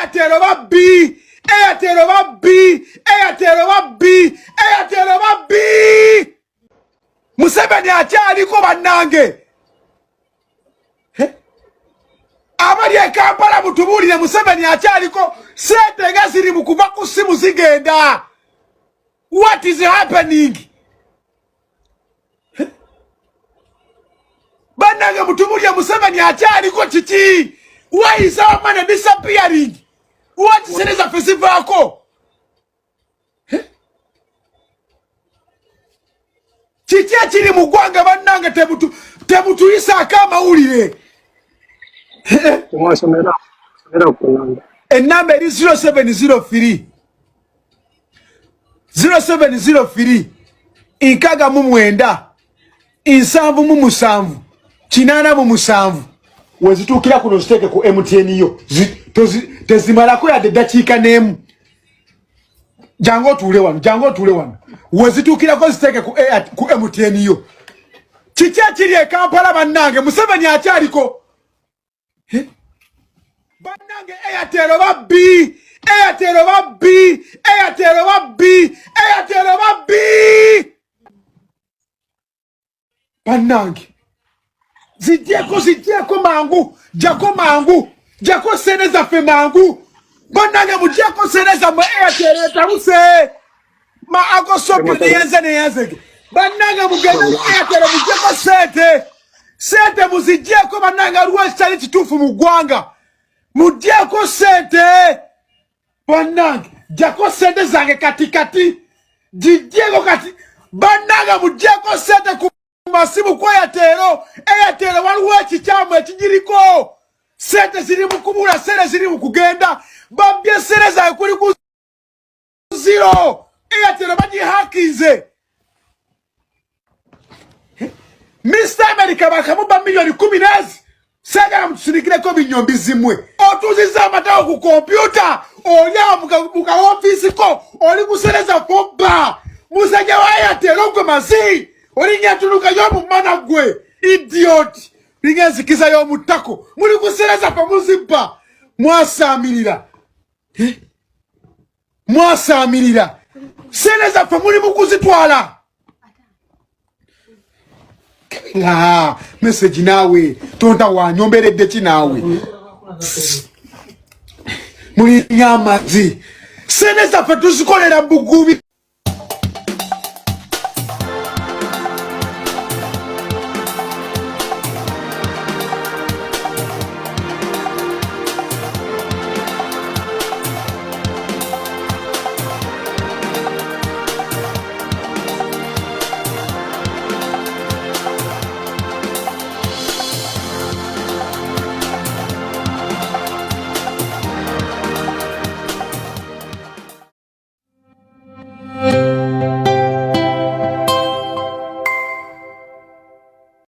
Airtel oba B, Airtel oba B, Airtel oba B, Airtel oba B. Museveni akyaliko bannange. Abali e Kampala mutubulire Museveni akyaliko sente nga ziri mu kuva ku simu zigenda. What is happening? Bannange mutubulire Museveni akyaliko kiki? Why is our money disappearing? What is the festival? Chitia chiri mugwanga bannange tebutu isa kama ulire. And number is 0703 0703 inkaga mumwenda insanvu mumusanvu kinana mumusanvu wezitukira kuno ziteke ku MTN yo tezimalako ya dakiika nemu jango tule wano wezitukira ko ziteke ku MTN yo chicha kiri e Kampala bannange Museveni akyaliko bannange Airtel oba B, Airtel oba B, Airtel oba B, Airtel oba B. Bannange zidyeko mangu jako seneza fe mangu bannange mudyeko seneza mu Airtel etabuse ma agosopi neyenze bannange mugenda mu Airtel mudyeko sente muzidyeko bannange ruwa cyali kitufu mu gwanga mudyeko sente bannange jako sente zange katikati jidyeko kati bannange mudyeko sente ku masimu kwa Airtel waliwo ekikyamu ekigiriko sente ziri mu kubula sente ziri mu kugenda babye sente zange kuli ku zero Airtel bagihakize Mr. America bakamuba milioni 10 sagala mtusinikireko binyombi zimwe otuziza amatawo ku kompyuta olya muka office ko oli kusereza foba musajja wa Airtel ogwe mazi oli nyatuluka yomu mana gwe idiot lingenzikiza yomu tako muli kusereza pa muziba mwasamirira sereza pa muli mukuzitwala message nawe tonta wanyomberedde ki nawe muli nyamazi seneza fe tuzikolera bugubi